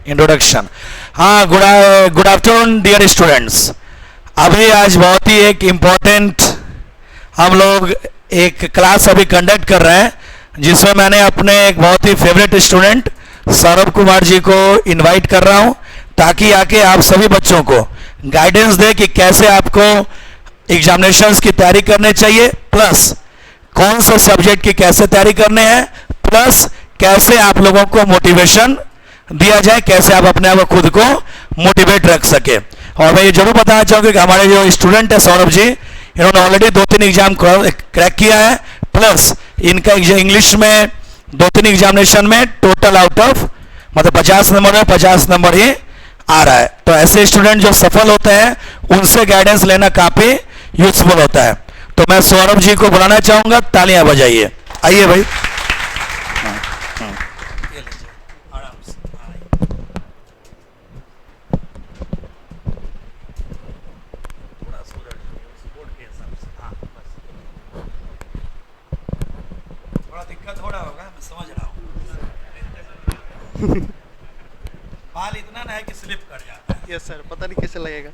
Introduction. हाँ, good afternoon dear students. अभी आज बहुत ही एक इम्पोर्टेंट हम लोग एक क्लास अभी कंडक्ट कर रहे हैं, जिसमें मैंने अपने एक बहुत ही फेवरेट स्टूडेंट सौरभ कुमार जी को इनवाइट कर रहा हूं, ताकि आके आप सभी बच्चों को गाइडेंस दे कि कैसे आपको एग्जामिनेशंस की तैयारी करनी चाहिए, प्लस कौन से सब्जेक्ट की कैसे तैयारी करने हैं, प्लस कैसे आप लोगों को मोटिवेशन दिया जाए, कैसे आप अपने आप को खुद को मोटिवेट रख सके। और मैं ये जरूर बताना चाहूँगा कि हमारे जो स्टूडेंट है सौरभ जी, इन्होंने ऑलरेडी 2-3 एग्जाम क्रैक किया है, प्लस इनका इंग्लिश में 2-3 एग्जामिनेशन में टोटल आउट ऑफ मतलब 50 नंबर में 50 नंबर ही आ रहा है। तो ऐसे स्टूडेंट जो सफल होते हैं उनसे गाइडेंस लेना काफी यूजफुल होता है। तो मैं सौरभ जी को बुलाना चाहूंगा, तालियां बजाइए। आइए भाई। बाल इतना ना है कि स्लिप कर जाता है। यस सर, पता नहीं कैसे लगेगा।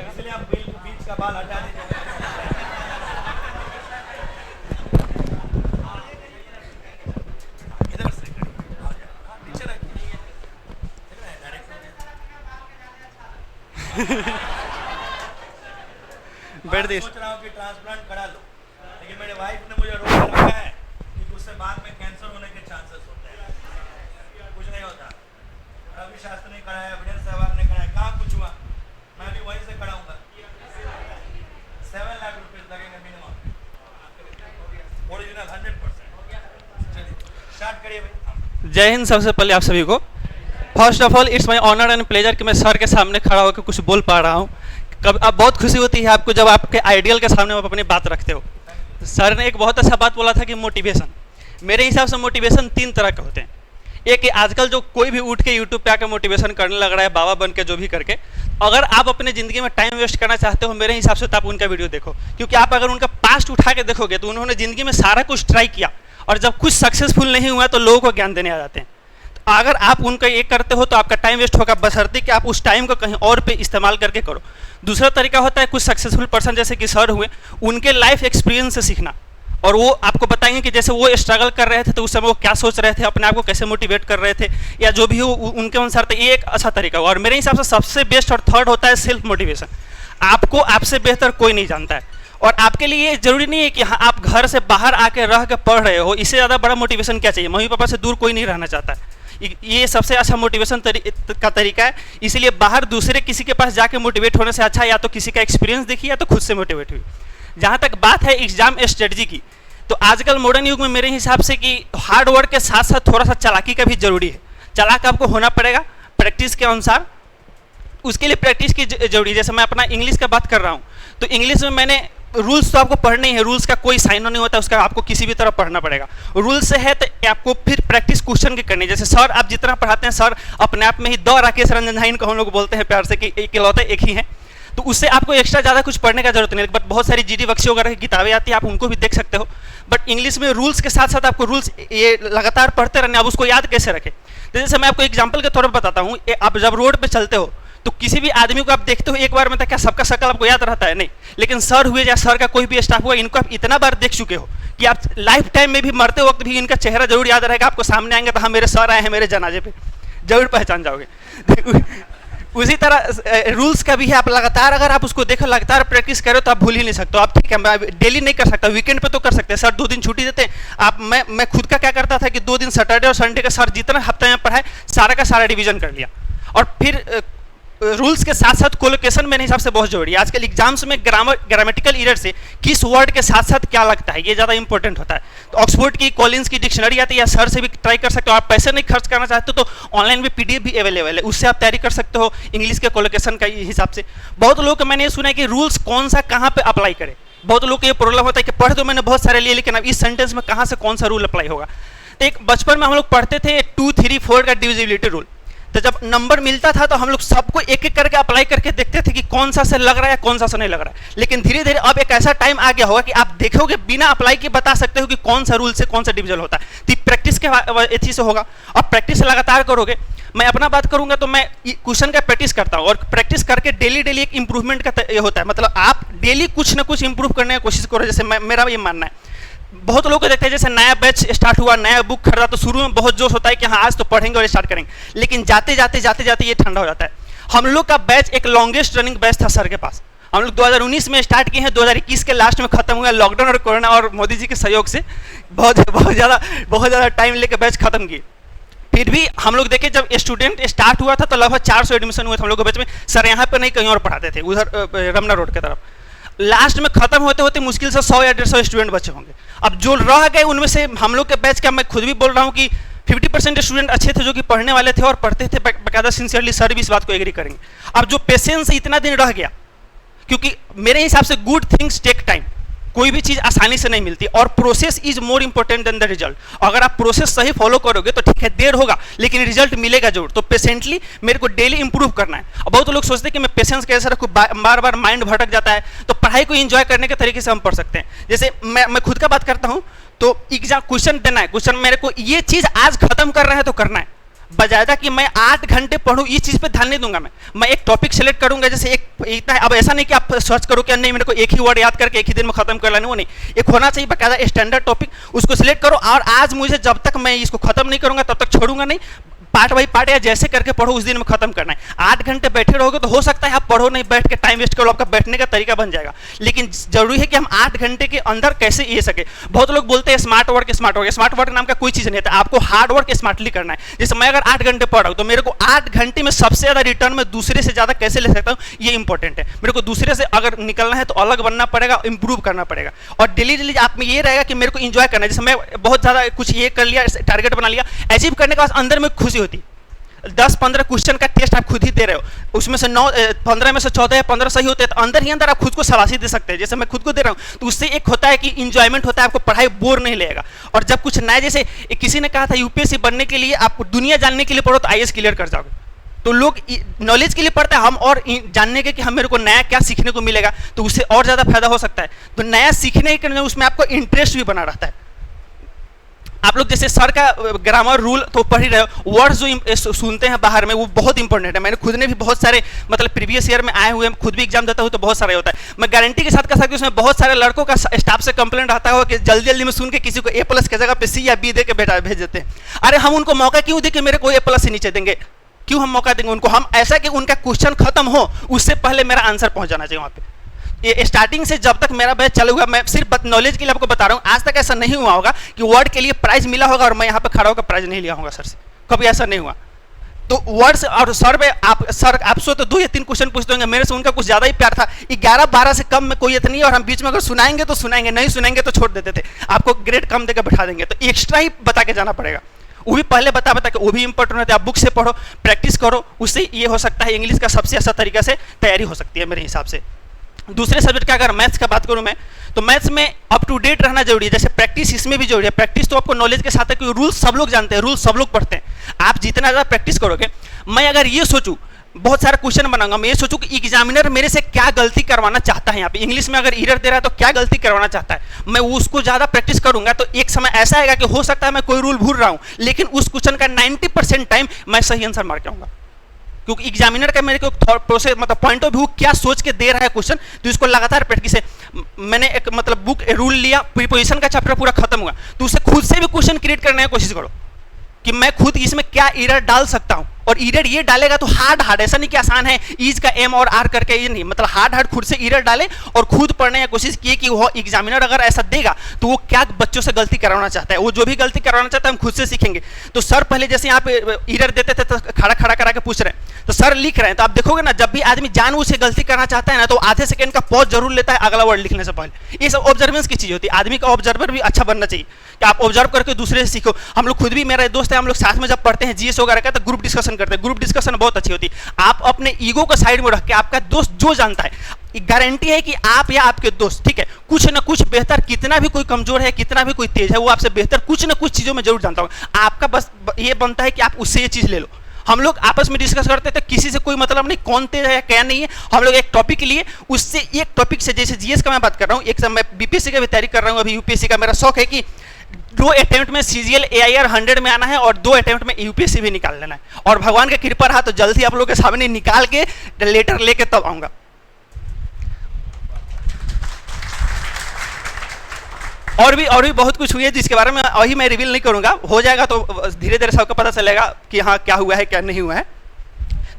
इसलिए आप बीच का बाल हटा दीजिए। इधर से नीचे रखिए। बैठ दे। सोच रहा हूँ कि ट्रांसप्लांट करा लो, लेकिन मेरे वाइफ ने मुझे रोक रखा है कि उससे बाद में कैंसर होने के चांसेस होते हैं। कुछ नहीं होता। रवि शास्त्री ने कराया, विजय सहवाग ने कराया, कहाँ कुछ हुआ? मैं भी वहीं से कराऊंगा। 7 लाख रुपए लगेंगे मिनिमम, ओरिजिनल 100%। चलिए स्टार्ट करिए भाई। जय हिंद। सबसे पहले आप सभी को first of all it's my honour and pleasure कि मैं सर के सामने खड़ा होकर कुछ बोल पा रहा हूँ। कब अब बहुत खुशी होती है आपको जब आपके आइडियल के सामने आप अपनी बात रखते हो। सर ने एक बहुत अच्छा बात बोला था कि मोटिवेशन, मेरे हिसाब से मोटिवेशन 3 तरह के होते हैं। एक कि आजकल जो कोई भी उठ के यूट्यूब पे आकर मोटिवेशन करने लग रहा है, बाबा बन के जो भी करके, अगर आप अपने ज़िंदगी में टाइम वेस्ट करना चाहते हो मेरे हिसाब से तो आप उनका वीडियो देखो, क्योंकि आप अगर उनका पास्ट उठा के देखोगे तो उन्होंने ज़िंदगी में सारा कुछ ट्राई किया और जब कुछ सक्सेसफुल नहीं हुआ तो लोगों को ज्ञान देने आ जाते हैं। तो अगर आप उनका एक करते हो तो आपका टाइम वेस्ट होगा, बशर्ते कि आप उस टाइम को कहीं और पे इस्तेमाल करके करो। दूसरा तरीका होता है कुछ सक्सेसफुल पर्सन जैसे कि सर हुए, उनके लाइफ एक्सपीरियंस से सीखना, और वो आपको बताएंगे कि जैसे वो स्ट्रगल कर रहे थे तो उस समय वो क्या सोच रहे थे, अपने आप को कैसे मोटिवेट कर रहे थे, या जो भी हो उनके अनुसार। तो ये एक अच्छा तरीका हुआ। और मेरे हिसाब से सबसे बेस्ट और थर्ड होता है सेल्फ मोटिवेशन। आपको आपसे बेहतर कोई नहीं जानता है, और आपके लिए ये जरूरी नहीं है कि हाँ आप घर से बाहर आके रह के पढ़ रहे हो, इससे ज़्यादा बड़ा मोटिवेशन क्या चाहिए। मम्मी पापा से दूर कोई नहीं रहना चाहता है, ये सबसे अच्छा मोटिवेशन का तरीका है। इसीलिए बाहर दूसरे किसी के पास जाके मोटिवेट होने से अच्छा या तो किसी का एक्सपीरियंस देखिए या तो खुद से मोटिवेट हुई। जहाँ तक बात है एग्जाम स्ट्रेटजी की, तो आजकल मॉडर्न युग में मेरे हिसाब से कि हार्ड वर्क के साथ साथ थोड़ा सा चालाकी का भी जरूरी है। चालाक आपको होना पड़ेगा प्रैक्टिस के अनुसार, उसके लिए प्रैक्टिस की जरूरी है। जैसे मैं अपना इंग्लिश का बात कर रहा हूँ तो इंग्लिश में मैंने रूल्स तो आपको पढ़ने ही है, रूल्स का कोई साइन नहीं होता, उसका आपको किसी भी तरह पढ़ना पड़ेगा। रूल्स से है तो आपको फिर प्रैक्टिस क्वेश्चन की करनी है। जैसे सर आप जितना पढ़ाते हैं, सर अपने आप में ही 2 राकेश रंजन झा इनको हम लोग बोलते हैं प्यार से कि इकलौते एक ही हैं, तो उससे आपको एक्स्ट्रा ज़्यादा कुछ पढ़ने का जरूरत नहीं है। बट बहुत सारी जीडी बख्शी वगैरह की किताबें आती है, आप उनको भी देख सकते हो। बट इंग्लिश में रूल्स के साथ साथ आपको रूल्स ये लगातार पढ़ते रहने, आप उसको याद कैसे रखें। जैसे मैं आपको एग्जाम्पल के तौर पर बताता हूँ, आप जब रोड पर चलते हो तो किसी भी आदमी को आप देखते हो एक बार में, तो क्या सबका शक्ल आपको याद रहता है? नहीं। लेकिन सर हुए या सर का कोई भी स्टाफ हुआ, इनको आप इतना बार देख चुके हो कि आप लाइफ टाइम में भी मरते वक्त भी इनका चेहरा जरूर याद रहेगा। आपको सामने आएंगे तो हाँ मेरे सर आए हैं मेरे जनाजे पे, जरूर पहचान जाओगे। उसी तरह रूल्स का भी है, आप लगातार अगर आप उसको देखो, लगातार प्रैक्टिस करो तो आप भूल ही नहीं सकते। आप ठीक है, मैं डेली नहीं कर सकता, वीकेंड पे तो कर सकते हैं। सर 2 दिन छुट्टी देते हैं आप। मैं खुद का क्या करता था कि 2 दिन सैटरडे और संडे का सर जितना हफ्ते में पढ़ाए सारा का सारा रिवीजन कर लिया। और फिर रूल्स के साथ साथ कोलोकेशन मेरे हिसाब से बहुत जरूरी है। आजकल एग्जाम्स में ग्रामेटिकल एरर से किस वर्ड के साथ साथ क्या लगता है ये ज़्यादा इंपॉर्टेंट होता है। तो ऑक्सफोर्ड की कॉलिंस की डिक्शनरी आती है, या सर से भी ट्राई कर सकते हो। आप पैसे नहीं खर्च करना चाहते तो ऑनलाइन में PDF भी अवेलेबल है, उससे आप तैयारी कर सकते हो इंग्लिश के कोलोकेशन का हिसाब से। बहुत लोग को मैंने ये सुना है कि रूल्स कौन सा कहाँ पर अप्लाई करें। बहुत लोग को ये प्रॉब्लम होता है कि पढ़ तो मैंने बहुत सारे लिए, लेकिन अब इस सेंटेंस में कहाँ से कौन सा रूल अप्लाई होगा। तो एक बचपन में हम लोग पढ़ते थे 2, 3, 4 का डिविजिबिलिटी रूल। तो जब नंबर मिलता था तो हम लोग सबको एक एक करके अप्लाई करके देखते थे कि कौन सा से लग रहा है कौन सा से नहीं लग रहा है। लेकिन धीरे धीरे अब एक ऐसा टाइम आ गया होगा कि आप देखोगे बिना अप्लाई के बता सकते हो कि कौन सा रूल से कौन सा डिविजन होता है। तो प्रैक्टिस के एथी से होगा और प्रैक्टिस लगातार करोगे। मैं अपना बात करूंगा तो मैं क्वेश्चन का प्रैक्टिस करता हूँ और प्रैक्टिस करके डेली डेली एक इंप्रूवमेंट का ये होता है, मतलब आप डेली कुछ ना कुछ इंप्रूव करने की कोशिश करो। जैसे मेरा ये मानना है, बहुत लोग को देखते हैं जैसे नया बैच स्टार्ट हुआ, नया बुक खरीदा तो शुरू में बहुत जोश होता है कि हाँ आज तो पढ़ेंगे और स्टार्ट करेंगे, लेकिन जाते जाते ये ठंडा हो जाता है। हम लोग का बैच एक लॉन्गेस्ट रनिंग बैच था सर के पास। हम लोग 2019 में स्टार्ट किए हैं, 2021 के लास्ट में खत्म हुआ। लॉकडाउन और कोरोना और मोदी जी के सहयोग से बहुत ज़्यादा टाइम लेकर बैच खत्म किए। फिर भी हम लोग देखे जब स्टूडेंट स्टार्ट हुआ था तो लगभग 400 एडमिशन हुए थे हम लोग के बैच में। सर यहाँ पर नहीं कहीं और पढ़ाते थे, उधर रमना रोड की तरफ। लास्ट में खत्म होते होते मुश्किल से 100 या 150 स्टूडेंट बचे होंगे। अब जो रह गए उनमें से हम लोग के बैच का मैं खुद भी बोल रहा हूँ कि 50% स्टूडेंट अच्छे थे जो कि पढ़ने वाले थे और पढ़ते थे बकायदा सिंसियरली। सर भी इस बात को एग्री करेंगे। अब जो पेशेंस इतना दिन रह गया, क्योंकि मेरे हिसाब से गुड थिंग्स टेक टाइम, कोई भी चीज़ आसानी से नहीं मिलती और process is more important than the result. अगर आप प्रोसेस सही फॉलो करोगे तो ठीक है देर होगा लेकिन रिजल्ट मिलेगा जरूर। तो पेशेंटली मेरे को डेली इंप्रूव करना है। और बहुत लोग सोचते हैं कि मैं पेशेंस कैसे रखूँ, बार बार माइंड भटक जाता है। तो पढ़ाई को एंजॉय करने के तरीके से हम पढ़ सकते हैं। जैसे मैं खुद का बात करता हूँ तो एग्जाम क्वेश्चन देना है, क्वेश्चन मेरे को ये चीज़ आज खत्म कर रहे हैं तो करना है, बजाय कि मैं 8 घंटे पढ़ूं इस चीज़ पे ध्यान नहीं दूंगा। मैं एक टॉपिक सेलेक्ट करूंगा, जैसे एक इतना है। अब ऐसा नहीं कि आप सर्च करो कि नहीं मेरे को एक ही वर्ड याद करके एक ही दिन में खत्म कर लेना, वो नहीं। एक होना चाहिए बकायदा स्टैंडर्ड टॉपिक, उसको सिलेक्ट करो और आज मुझे जब तक मैं इसको खत्म नहीं करूंगा तब तक छोड़ूंगा नहीं। पार्ट बाई पार्ट या जैसे करके पढ़ो उस दिन में खत्म करना है। 8 घंटे बैठे रहोगे तो हो सकता है आप पढ़ो नहीं, बैठ के टाइम वेस्ट करो, आपका बैठने का तरीका बन जाएगा। लेकिन जरूरी है कि हम 8 घंटे के अंदर कैसे ये सके। बहुत लोग बोलते हैं स्मार्ट वर्क नाम का कोई चीज़ नहीं है। आपको हार्ड वर्क स्मार्टली करना है। जैसे मैं अगर 8 घंटे पढ़ रहा हूँ तो मेरे को 8 घंटे में सबसे ज़्यादा रिटर्न में दूसरे से ज़्यादा कैसे ले सकता हूँ, ये इंपॉर्टेंट है। मेरे को दूसरे से अगर निकलना है तो अलग बनना पड़ेगा, इंप्रूव करना पड़ेगा। और डेली आप में ये रहेगा कि मेरे को इंजॉय करना है। जैसे मैं बहुत ज़्यादा कुछ ये कर लिया, टारगेट बना लिया, अचीव करने के बाद अंदर में खुशी होती है। 10-15 क्वेश्चन का टेस्ट आप खुद ही दे रहे हो, उसमें से 15 में से 14 या 15 सही होते हैं तो अंदर ही अंदर आप खुद को शाबाशी दे सकते हैं। जैसे मैं खुद को दे रहा हूँ तो उससे एक होता है कि इंजॉयमेंट होता है, आपको पढ़ाई बोर नहीं लगेगा। और जब कुछ नया, जैसे किसी ने कहा था यूपीएससी बनने के लिए आप दुनिया जानने के लिए पढ़ो तो आईएएस क्लियर कर जाओगे। तो लोग नॉलेज के लिए पढ़ते हैं, हम और जानने के कि हम मेरे को नया क्या सीखने को मिलेगा तो उससे और ज़्यादा फायदा हो सकता है। तो नया सीखने के उसमें आपको इंटरेस्ट भी बना रहता है। आप लोग जैसे सर का ग्रामर रूल तो पढ़ ही रहे हो, वर्ड्स जो सुनते हैं बाहर में वो बहुत इंपॉर्टेंट है। मैंने खुद ने भी बहुत सारे मतलब प्रीवियस ईयर में आए हुए, खुद भी एग्जाम देता हूँ तो बहुत सारे होता है। मैं गारंटी के साथ कह सकती हूँ उसमें बहुत सारे लड़कों का स्टाफ से कंप्लेंट आता होगा कि जल्दी जल्दी में सुन के किसी को A+ की जगह पे C या B दे के भेज देते हैं। अरे हम उनको मौका क्यों दे के मेरे को A+ से नीचे देंगे, क्यों हम मौका देंगे उनको? हम ऐसा कि उनका क्वेश्चन खत्म हो उससे पहले मेरा आंसर पहुँच जाना चाहिए वहाँ पे। ये स्टार्टिंग से जब तक मेरा बैच चालू हुआ, मैं सिर्फ नॉलेज के लिए आपको बता रहा हूँ, आज तक ऐसा नहीं हुआ होगा कि वर्ड के लिए प्राइज मिला होगा और मैं यहाँ पे खड़ा होकर प्राइज नहीं लिया होगा सर से, कभी ऐसा नहीं हुआ। तो वर्ड्स और सर पे सर आपसे तो 2 या 3 क्वेश्चन पूछते होंगे, मेरे से उनका कुछ ज़्यादा ही प्यार था। 11-12 से कम में कोई इतनी है और हम बीच में अगर सुनाएंगे तो सुनाएंगे, नहीं सुनाएंगे तो छोड़ देते थे, आपको ग्रेड कम देकर बैठा देंगे। तो एक्स्ट्रा ही बता के जाना पड़ेगा, वो भी पहले बता के, वो भी इंपॉर्टेंट होता है। आप बुक से पढ़ो, प्रैक्टिस करो, उससे ये हो सकता है इंग्लिश का सबसे अच्छा तरीका से तैयारी हो सकती है मेरे हिसाब से। दूसरे सब्जेक्ट का अगर मैथ्स का बात करूं मैं, तो मैथ्स में अप टू डेट रहना जरूरी है। जैसे प्रैक्टिस इसमें भी जरूरी है। प्रैक्टिस तो आपको नॉलेज के साथ है, क्योंकि रूल्स सब लोग जानते हैं, रूल्स सब लोग पढ़ते हैं। आप जितना ज़्यादा प्रैक्टिस करोगे, मैं अगर ये सोचूं बहुत सारा क्वेश्चन बनाऊंगा, मैं ये सोचूं कि एग्जामिनर मेरे से क्या गलती करवाना चाहता है। यहाँ पे इंग्लिश में अगर एरर दे रहा है तो क्या गलती करवाना चाहता है, मैं उसको ज़्यादा प्रैक्टिस करूंगा तो एक समय ऐसा आएगा कि हो सकता है मैं कोई रूल भूल रहा हूँ लेकिन उस क्वेश्चन का 90% टाइम मैं सही आंसर मार के आऊँगा। क्योंकि एग्जामिनर का मेरे को थॉट प्रोसेस मतलब पॉइंट ऑफ व्यू क्या सोच के दे रहा है क्वेश्चन, तो इसको लगातार प्रैक्टिस से मैंने एक मतलब बुक रूल लिया, प्रीपोजिशन का चैप्टर पूरा खत्म हुआ तो उससे खुद से भी क्वेश्चन क्रिएट करने की कोशिश करो कि मैं खुद इसमें क्या एरर डाल सकता हूं। और एरर ये डालेगा तो हार्ड ऐसा नहीं कि आसान है ईज का M और R करके, ये नहीं, मतलब हार्ड खुद से एरर डाले और खुद पढ़ने की कोशिश किए कि वो एग्जामिनर अगर ऐसा देगा तो वो क्या बच्चों से गलती करवाना चाहता है, वो जो भी गलती करवाना चाहता है हम खुद से सीखेंगे। तो सर पहले जैसे यहाँ पे एरर देते थे तो खड़ा करा के पूछ रहे हैं तो सर लिख रहे हैं, तो आप देखोगे ना जब भी आदमी जानबूझ के गलती करना चाहता है ना तो आधे सेकंड का पॉज जरूर लेता है अगला वर्ड लिखने से पहले। ये सब ऑब्जर्वेंस की चीज होती है, आदमी का ऑब्जर्वर भी अच्छा बनना चाहिए कि आप ऑब्जर्व करके दूसरे से सीखो। हम लोग खुद भी, मेरा दोस्त है, हम लोग साथ में जब पढ़ते हैं GS वगैरह का तो ग्रुप डिस्कशन करते हैं, ग्रुप डिस्कशन बहुत अच्छी होती है। आप अपने ईगो को साइड में रख के आपका दोस्त जो जानता है, गारंटी है कि आप या आपके दोस्त, ठीक है, कुछ ना कुछ बेहतर, कितना भी कोई कमजोर है कितना भी कोई तेज है, वो आपसे बेहतर कुछ ना कुछ चीजों में जरूर जानता होगा। आपका बस ये बनता है कि आप उससे ये चीज ले लो हम लोग आपस में डिस्कस करते थे, किसी से कोई मतलब नहीं कौन तेज है क्या नहीं है, हम लोग एक टॉपिक के लिए उससे एक टॉपिक से, जैसे जीएस का मैं बात कर रहा हूँ, एक समय मैं बीपीएससी का भी तैयारी कर रहा हूँ, अभी यूपीएससी का मेरा शौक है कि 2 अटेम्प्ट में सीजीएल एआईआर 100 में आना है और 2 अटेम्प्ट में यूपीएससी भी निकाल लेना है, और भगवान का कृपा रहा तो जल्दी आप लोगों के सामने निकाल के लेटर लेके तब आऊंगा। और भी बहुत कुछ हुई है जिसके बारे में अभी मैं रिवील नहीं करूंगा, हो जाएगा तो धीरे धीरे सबको पता चलेगा कि हाँ क्या हुआ है क्या नहीं हुआ है।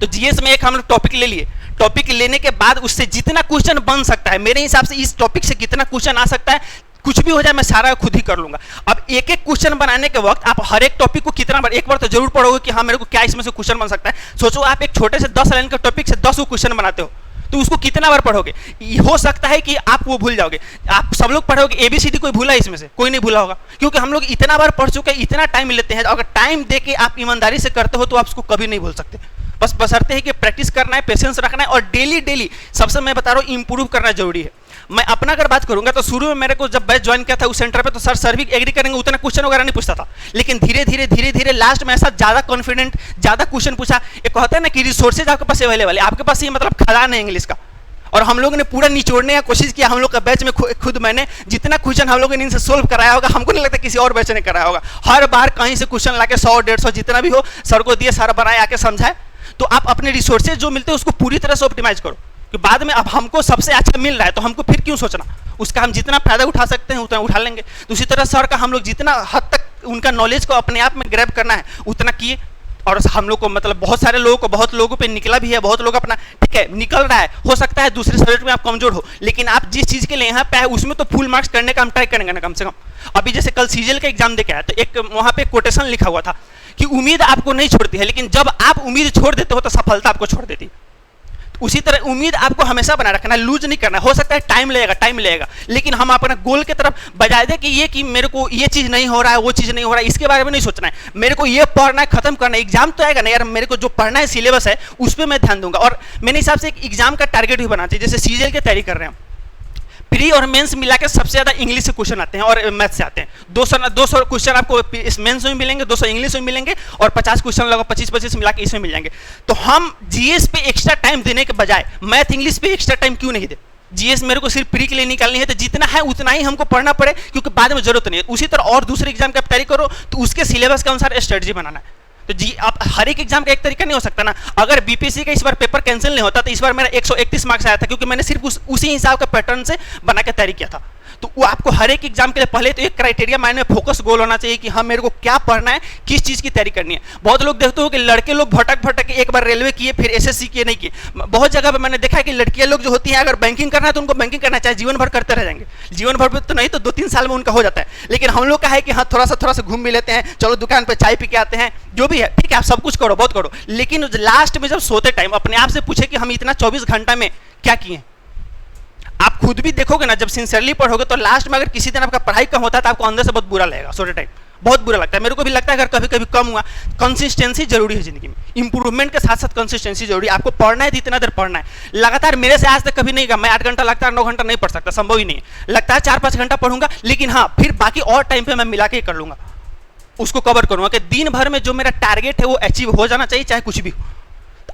तो जीएस में एक हम लोग टॉपिक ले लिए, टॉपिक लेने के बाद उससे जितना क्वेश्चन बन सकता है, मेरे हिसाब से इस टॉपिक से कितना क्वेश्चन आ सकता है, कुछ भी हो जाए मैं सारा खुद ही कर लूंगा। अब एक एक क्वेश्चन बनाने के वक्त आप हर एक टॉपिक को कितना बार, एक बार तो जरूर पढ़ोगे कि हाँ मेरे को क्या इसमें से क्वेश्चन बन सकता है। सोचो आप एक छोटे से 10 लाइन के टॉपिक से 10 क्वेश्चन बनाते हो तो उसको कितना बार पढ़ोगे, हो सकता है कि आप वो भूल जाओगे। आप सब लोग पढ़ोगे एबीसीडी, कोई भूला इसमें से? कोई नहीं भूला होगा, क्योंकि हम लोग इतना बार पढ़ चुके हैं, इतना टाइम लेते हैं। अगर टाइम दे के आप ईमानदारी से करते हो तो आप उसको कभी नहीं भूल सकते। बस बशर्ते है कि प्रैक्टिस करना है, पेशेंस रखना है और डेली सबसे मैं बता रहा हूँ इंप्रूव करना जरूरी है। मैं अपना अगर बात करूंगा तो शुरू में मेरे को जब बैच ज्वाइन किया था उस सेंटर पे तो सर भी एग्री करेंगे, उतना क्वेश्चन वगैरह नहीं पूछता था, लेकिन धीरे धीरे लास्ट में ऐसा ज्यादा कॉन्फिडेंट, ज्यादा क्वेश्चन पूछा। एक कहता है ना कि रिसोर्सेज आपके पास अवेलेबल है, आपके पास ये मतलब खजाना है इंग्लिश का, और हम लोगों ने पूरा निचोड़ने का कोशिश किया। हम लोग का बैच में खुद मैंने जितना क्वेश्चन हम लोगों ने इनसे सोल्व कराया होगा, हमको नहीं लगता किसी और बैच ने कराया होगा। हर बार कहीं से क्वेश्चन लाके 100-150 जितना भी हो सर को दिए, सर बनाए आके समझाए। तो आप अपने रिसोर्सेज जो मिलते हैं उसको पूरी तरह से ऑप्टिमाइज करो कि बाद में अब हमको सबसे अच्छा मिल रहा है तो हमको फिर क्यों सोचना, उसका हम जितना फायदा उठा सकते हैं उतना उठा लेंगे। तो उसी तरह सर का हम लोग जितना हद तक उनका नॉलेज को अपने आप में ग्रैब करना है उतना किए। और हम लोग को मतलब बहुत लोगों पे निकला भी है, बहुत लोग अपना ठीक है निकल रहा है। हो सकता है दूसरे सब्जेक्ट में आप कमजोर हो, लेकिन आप जिस चीज के लिए यहाँ पे है उसमें तो फुल मार्क्स करने का हम ट्राई करेंगे ना कम से कम। अभी जैसे कल सीजीएल का एग्जाम देके आया तो एक वहां पे कोटेशन लिखा हुआ था कि उम्मीद आपको नहीं छोड़ती है, लेकिन जब आप उम्मीद छोड़ देते हो तो सफलता आपको छोड़ देती है। उसी तरह उम्मीद आपको हमेशा बनाए रखना है, लूज नहीं करना। हो सकता है टाइम लगेगा, लेकिन हम अपना गोल की तरफ बजाय दे कि मेरे को ये चीज नहीं हो रहा है, वो चीज नहीं हो रहा है, इसके बारे में नहीं सोचना है। मेरे को ये पढ़ना है, खत्म करना है, एग्जाम तो आएगा ना यार, मेरे को जो पढ़ना है सिलेबस है उस पर मैं ध्यान दूंगा। और मेरे हिसाब से एक एग्जाम का टारगेट भी बनाना चाहिए। जैसे सीजीएल की तैयारी कर रहे हैं, प्री और मेंस मिला के सबसे ज्यादा इंग्लिश से क्वेश्चन आते हैं और मैथ से आते हैं। 200 क्वेश्चन आपको इस मेंस में मिलेंगे, 200 इंग्लिश में मिलेंगे और 50 क्वेश्चन लगभग 25 मिला के इसमें मिल जाएंगे। तो हम जीएस पे एक्स्ट्रा टाइम देने के बजाय मैथ इंग्लिश पे एक्स्ट्रा टाइम क्यों नहीं दे? जीएस मेरे को सिर्फ प्री के लिए निकालनी है तो जितना है उतना ही हमको पढ़ना पड़े, क्योंकि बाद में जरूरत नहीं है। उसी तरह और दूसरे एग्जाम की तैयारी करो तो उसके सिलेबस के अनुसार स्ट्रेटजी बनाना है। तो जी आप हर एक एग्जाम का एक तरीका नहीं हो सकता ना। अगर बीपीएससी का इस बार पेपर कैंसिल नहीं होता तो इस बार मेरा 131 मार्क्स आया था, क्योंकि मैंने सिर्फ उसी हिसाब का पैटर्न से बना के तैयारी किया था। तो वो आपको हर एक एग्जाम के लिए पहले तो एक क्राइटेरिया माइंड में फोकस गोल होना चाहिए कि हाँ मेरे को क्या पढ़ना है, किस चीज की तैयारी करनी है। बहुत लोग देखते हो कि लड़के लोग भटक एक बार रेलवे किए फिर एसएससी किए नहीं किए। बहुत जगह पर मैंने देखा है कि लड़कियां लोग जो होती हैं अगर बैंकिंग करना है तो उनको बैंकिंग करना चाहिए, जीवन भर करते रह जाएंगे। जीवन भर तो नहीं तो 2-3 साल में उनका हो जाता है। लेकिन हम लोग का है कि हाँ थोड़ा सा घूम भी लेते हैं, चलो दुकान पर चाय पी के आते हैं, जो भी है ठीक है, आप सब कुछ करो, बहुत करो, लेकिन लास्ट में जब सोते टाइम अपने आप से पूछे कि हम इतना 24 घंटा में क्या किए। आप खुद भी देखोगे ना, जब सिंसियरली पढ़ोगे तो लास्ट में अगर किसी दिन आपका पढ़ाई कम होता है तो आपको अंदर से बहुत बुरा लगेगा, सोते टाइम बहुत बुरा लगता है। मेरे को भी लगता है अगर कभी कभी कम हुआ। कंसिस्टेंसी जरूरी है जिंदगी में, इंप्रूवमेंट के साथ साथ कंसिस्टेंसी जरूरी है। आपको पढ़ना है तो इतना देर पढ़ना है लगातार। मेरे से आज तक कभी नहीं, मैं 8 घंटा लगता है 9 घंटा नहीं पढ़ सकता, संभव ही नहीं है। लगता है 4-5 घंटा पढ़ूंगा, लेकिन हाँ फिर बाकी और टाइम पे मैं मिला के कर लूंगा, उसको कवर करूंगा कि दिन भर में जो मेरा टारगेट है वो अचीव हो जाना चाहिए, चाहे कुछ भी हो।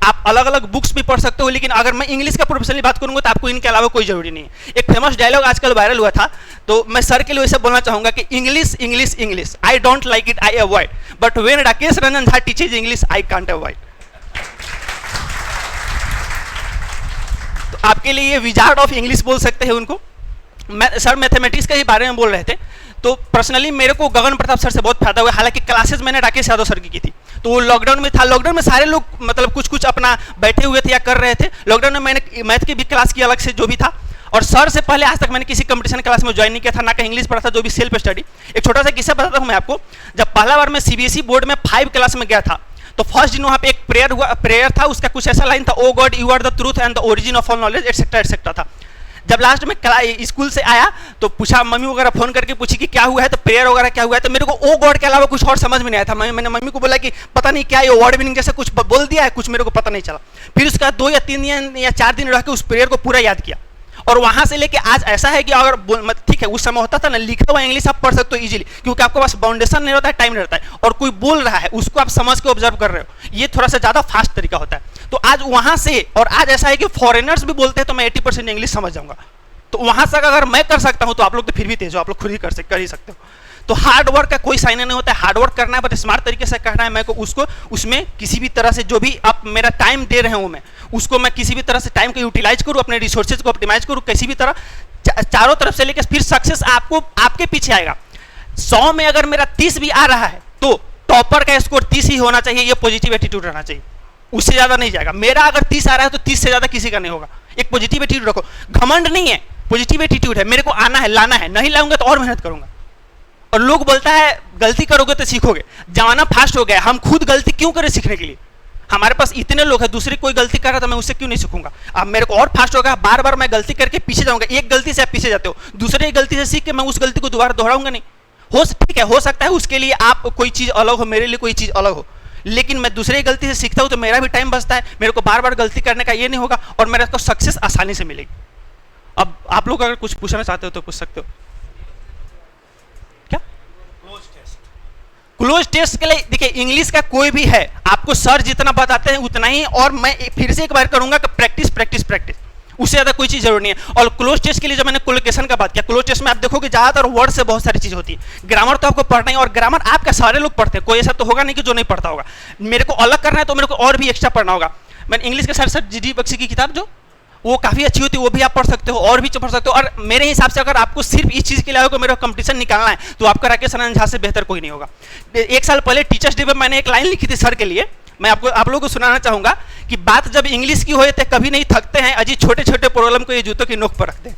आप अलग अलग बुक्स भी पढ़ सकते हो, लेकिन अगर मैं इंग्लिश का प्रोफेशनली बात करूंगा तो आपको इनके अलावा कोई जरूरी नहीं है। एक फेमस डायलॉग आजकल वायरल हुआ था, तो मैं सर के लिए वैसे बोलना चाहूंगा कि English English English, I don't like it, I avoid, but when Rakesh Ranjan Jha teaches English I can't avoid. तो आपके लिए ये विजार्ड ऑफ इंग्लिश बोल सकते हैं उनको। सर मैथमेटिक्स के ही बारे में बोल रहे थे, तो पर्सनली मेरे को गगन प्रताप सर से बहुत फायदा हुआ। हालांकि क्लासेस मैंने राकेश यादव सर की थी, तो वो लॉकडाउन में था। लॉकडाउन में सारे लोग मतलब कुछ अपना बैठे हुए थे या कर रहे थे। लॉकडाउन में मैंने मैथ की भी क्लास की अलग से जो भी था, और सर से पहले आज तक मैंने किसी कंपटीशन क्लास में ज्वाइन नहीं किया था, ना कहीं इंग्लिश पढ़ा था, जो भी सेल्फ स्टडी। एक छोटा सा किस्सा बताता हूँ मैं आपको। जब पहला बार मैं सीबीएसई बोर्ड में 5 क्लास में गया था, तो फर्स्ट दिन वहाँ पे एक प्रेयर था, उसका कुछ ऐसा लाइन था, O God you are the truth and the origin of all knowledge etcetera था। जब लास्ट में स्कूल से आया तो पूछा, मम्मी वगैरह फोन करके पूछी कि क्या हुआ है, तो प्रेयर वगैरह क्या हुआ है, तो मेरे को ओ गॉड के अलावा कुछ और समझ में नहीं आया था। मैंने मम्मी को बोला कि पता नहीं क्या ये वर्ड मीनिंग जैसा कुछ बोल दिया है, कुछ मेरे को पता नहीं चला। फिर उसका 2 या 3 या 4 दिन रह के उस प्रेयर को पूरा याद किया, और वहां से लेके आज ऐसा है कि अगर ठीक है उस समय होता था ना लिखा हुआ इंग्लिश आप पढ़ सकते हो इजीली, क्योंकि आपके पास बाउंडेशन नहीं रहता है, टाइम रहता है, और कोई बोल रहा है उसको आप समझ के ऑब्जर्व कर रहे हो, ये थोड़ा सा ज्यादा फास्ट तरीका होता है। तो आज वहां से, और आज ऐसा है कि फॉरेनर्स भी बोलते हैं तो मैं 80% इंग्लिश समझ जाऊंगा, तो वहां से अगर मैं कर सकता हूं तो आप लोग तो फिर भी तेज हो, आप लोग खुद ही कर ही सकते हो। तो हार्ड वर्क का कोई साइन नहीं होता है, हार्ड वर्क करना है बट स्मार्ट तरीके से करना है। मैं को उसको उसमें किसी भी तरह से जो भी आप मेरा टाइम दे रहे हो मैं उसको मैं किसी भी तरह से टाइम को यूटिलाइज करूं, अपने रिसोर्सेज को ऑप्टिमाइज करूं, किसी भी तरह चारों तरफ से लेकर फिर सक्सेस आपको आपके पीछे आएगा। 100 में अगर मेरा 30 भी आ रहा है तो टॉपर का स्कोर 30 ही होना चाहिए, ये पॉजिटिव एटीट्यूड रहना चाहिए, उससे ज्यादा नहीं जाएगा। मेरा अगर 30 आ रहा है तो 30 से ज्यादा किसी का नहीं होगा। एक पॉजिटिव एटीट्यूड रखो, घमंड नहीं है, पॉजिटिव एटीट्यूड है, मेरे को आना है लाना है, नहीं लाऊंगा तो और मेहनत करूंगा। और लोग बोलता है गलती करोगे तो सीखोगे, जमाना फास्ट हो गया, हम खुद गलती क्यों करें सीखने के लिए? हमारे पास इतने लोग हैं, दूसरे कोई गलती कर रहा था मैं उससे क्यों नहीं सीखूंगा? अब मेरे को और फास्ट होगा, बार बार मैं गलती करके पीछे जाऊंगा, एक गलती से आप पीछे जाते हो, दूसरे गलती से सीख के मैं उस गलती को दोबारा दोहराऊंगा नहीं। ठीक है, हो सकता है उसके लिए आप कोई चीज अलग हो, मेरे लिए कोई चीज अलग हो, लेकिन मैं दूसरे गलती से सीखता हूं तो मेरा भी टाइम बचता है, मेरे को बार बार गलती करने का ये नहीं होगा और मेरे को सक्सेस आसानी से मिलेगी। अब आप लोग अगर कुछ पूछना चाहते हो तो पूछ सकते हो। क्या क्लोज टेस्ट के लिए देखिए, इंग्लिश का कोई भी है, आपको सर जितना बताते हैं उतना ही, और मैं फिर से एक बार करूंगा कि प्रैक्टिस प्रैक्टिस प्रैक्टिस, उससे ज्यादा कोई चीज जरूरी नहीं है। और क्लोज टेस्ट के लिए जब मैंने कोलोकेशन का बात किया, क्लोज टेस्ट में आप देखोगे ज्यादातर वर्ड से बहुत सारी चीज होती है, ग्रामर तो आपको पढ़ना ही, और ग्रामर आपका सारे लोग पढ़ते हैं, कोई ऐसा तो होगा नहीं कि जो नहीं पढ़ता होगा। मेरे को अलग करना है तो मेरे को और भी एक्स्ट्रा पढ़ना होगा। मैंने इंग्लिश के साथ साथ जी.डी. बख्शी की किताब जो वो काफी अच्छी होती है, वो भी आप पढ़ सकते हो, और भी पढ़ सकते हो। और मेरे हिसाब से अगर आपको सिर्फ इस चीज के लिए मेरा कंपटीशन निकालना है तो आपका राकेश रंजन झा से बेहतर कोई नहीं होगा। 1 साल पहले टीचर्स डे पे मैंने एक लाइन लिखी थी सर के लिए, मैं आप लोगों को सुनाना चाहूंगा कि बात जब इंग्लिश की होए तो कभी नहीं थकते हैं, अजी छोटे छोटे प्रॉब्लम को ये जूतों की नोक पर रखते हैं।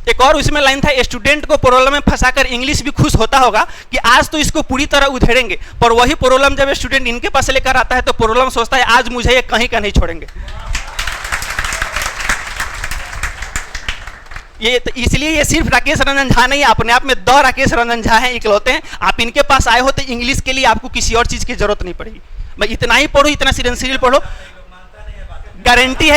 एक और उसमें लाइन था, स्टूडेंट को प्रॉब्लम में फंसाकर इंग्लिश भी खुश होता होगा कि आज तो इसको पूरी तरह उधेड़ेंगे, पर वही प्रॉब्लम जब स्टूडेंट इनके पास लेकर आता है तो प्रॉब्लम सोचता है आज मुझे ये कहीं का नहीं छोड़ेंगे। ये तो इसलिए ये सिर्फ राकेश रंजन झा नहीं है, अपने आप में 2 राकेश रंजन झा हैं, इकलौते हैं। आप इनके पास आए हो तो इंग्लिश के लिए आपको किसी और चीज की जरूरत नहीं पड़ेगी। मैं इतना ही पढ़ो, इतना सीरियल पढ़ो, गारंटी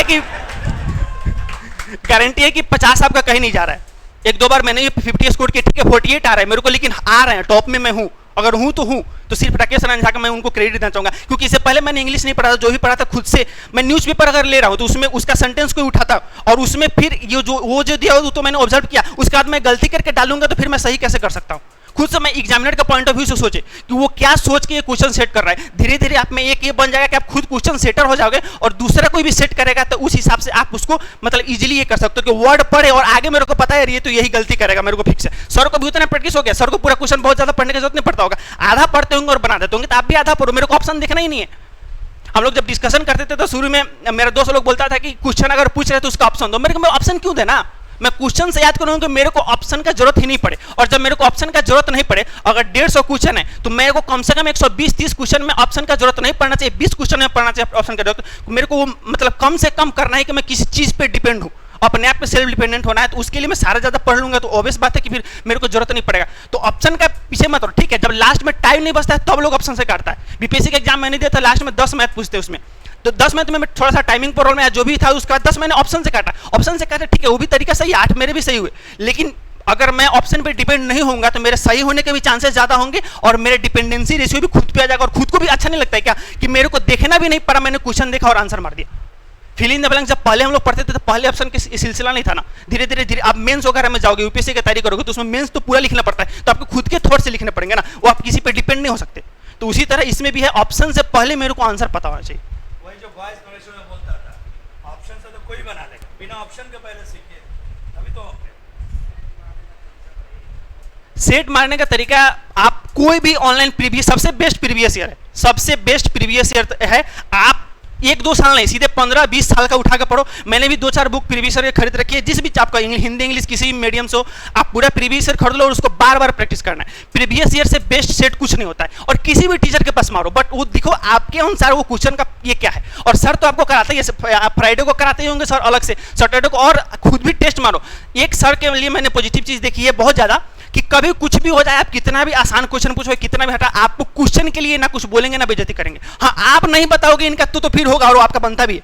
है कि 50 आपका कहीं नहीं जा रहा है। 1-2 बार मैंने 50 स्कोर किया, ठीक है 48 आ रहा है मेरे को, लेकिन आ रहे हैं, टॉप में मैं हूं, अगर हूं तो हूं। तो सिर्फ राकेश रंजन झा का मैं उनको क्रेडिट देना चाहूंगा, क्योंकि इससे पहले मैंने इंग्लिश नहीं पढ़ा था, जो भी पढ़ा था खुद से। मैं न्यूज़पेपर अगर ले रहा हूं तो उसमें उसका सेंटेंस को उठाता और उसमें फिर ये जो दिया हो तो मैंने ऑब्जर्व किया, उसके बाद मैं गलती करके डालूंगा तो फिर मैं सही कैसे कर सकता हूं। खुद से मैं एग्जामिनर का पॉइंट ऑफ व्यू से सोचे कि वो क्या सोच के ये क्वेश्चन सेट कर रहा है। धीरे धीरे आप में एक ये बन जाएगा कि आप खुद क्वेश्चन सेटर हो जाओगे, और दूसरा कोई भी सेट करेगा तो उस हिसाब से आप उसको मतलब इजीली ये कर सकते हो कि वर्ड पढ़े और आगे मेरे को पता है ये तो यही गलती करेगा, मेरे को फिक्स है। सर को भी उतना प्रैक्टिस हो गया, सर को पूरा क्वेश्चन बहुत ज्यादा पढ़ने की जरूरत नहीं पड़ता होगा, आधा पढ़ते होंगे और बना देते होंगे, तो आप भी आधा पढ़ो, मेरे को ऑप्शन देखना ही नहीं है। हम लोग जब डिस्कशन करते थे तो शुरू में मेरा दोस्त लोग बोलता था कि क्वेश्चन अगर पूछ रहे तो उसका ऑप्शन दो। मेरे को ऑप्शन क्यों देना, मैं क्वेश्चन से याद करूंगा कि मेरे को ऑप्शन का जरूरत ही नहीं पड़े। और जब मेरे को ऑप्शन का जरूरत नहीं पड़े, अगर 150 क्वेश्चन है तो मेरे को कम से कम 120-30 क्वेश्चन में ऑप्शन का जरूरत नहीं पड़ना चाहिए, 20 क्वेश्चन में पढ़ना चाहिए ऑप्शन का जरूरत। मेरे को वो मतलब कम से कम करना है कि मैं किसी चीज पे डिपेंड हूं, अपने आप पे सेल्फ डिपेंडेंट होना है, तो उसके लिए मैं सारा ज्यादा पढ़ लूंगा तो ऑब्वियस बात है कि फिर मेरे को जरूरत नहीं पड़ेगा। तो ऑप्शन का पीछे मत रहो, ठीक है। जब लास्ट में टाइम नहीं बचता है तब लोग ऑप्शन से काटता है। बीपीएससी का एग्जाम मैंने दिया था, लास्ट में 10 मैथ पूछते उसमें, तो 10 मैथ में थोड़ा सा टाइमिंग प्रॉब्लम है जो भी था, उसका 10 मैंने ऑप्शन से काटा, ठीक है वो भी तरीका सही, 8 मेरे भी सही हुए। लेकिन अगर मैं ऑप्शन पे डिपेंड नहीं होऊंगा तो मेरे सही होने के भी चांसेस ज्यादा होंगे और मेरे डिपेंडेंसी रेशियो भी खुद पे आ जाएगा। और खुद को भी अच्छा नहीं लगता है क्या कि मेरे को देखना भी नहीं पड़ा, मैंने क्वेश्चन देखा और आंसर मार दिया। फिल इन द ब्लैंक जब पहले हम लोग पढ़ते थे तो पहले ऑप्शन का सिलसिला नहीं था ना, धीरे धीरे आप मेंस वगैरह में जाओगे, यूपीएससी की तैयारी करोगे तो उसमें मेंस तो पूरा लिखना पड़ता है, तो आपको खुद के थॉट से लिखने पड़ेंगे ना, वो आप किसी पे डिपेंड नहीं हो सकते। तो उसी तरह इसमें भी है, ऑप्शन से पहले मेरे को आंसर पता होना चाहिए। वही जो वॉइस कनेक्शन में बोलता था, ऑप्शन से तो कोई बना लेगा, बिना ऑप्शन के पहले सीखिए अभी तो। सेट मारने का तरीका, आप कोई भी ऑनलाइन प्रीवियस, सबसे बेस्ट प्रीवियस ईयर है, सबसे बेस्ट प्रीवियस ईयर है। आप 1-2 साल नहीं, सीधे 15-20 साल का उठा के पढ़ो। मैंने भी 2-4 बुक प्रीवियस ईयर खरीद रखी है, जिस भी आपका हिंदी इंग्लिश किसी भी मीडियम से हो, आप पूरा प्रीवियस ईयर खरीद लो और उसको बार बार प्रैक्टिस करना है। प्रीवियस ईयर से बेस्ट सेट कुछ नहीं होता है, और किसी भी टीचर के पास मारो, बट वो दिखो आपके अनुसार वो क्वेश्चन का ये क्या है। और सर तो आपको कराते ही, फ्राइडे को कराते ही होंगे सर अलग से, सैटरडे को, और खुद भी टेस्ट मारो। एक सर के लिए मैंने पॉजिटिव चीज देखी है बहुत ज्यादा कि कभी कुछ भी हो जाए, आप कितना भी आसान क्वेश्चन पूछो, कितना भी हटा, आपको क्वेश्चन के लिए ना कुछ बोलेंगे ना बेइज्जती करेंगे। हाँ, आप नहीं बताओगे इनका तो फिर होगा, और आपका बनता भी है,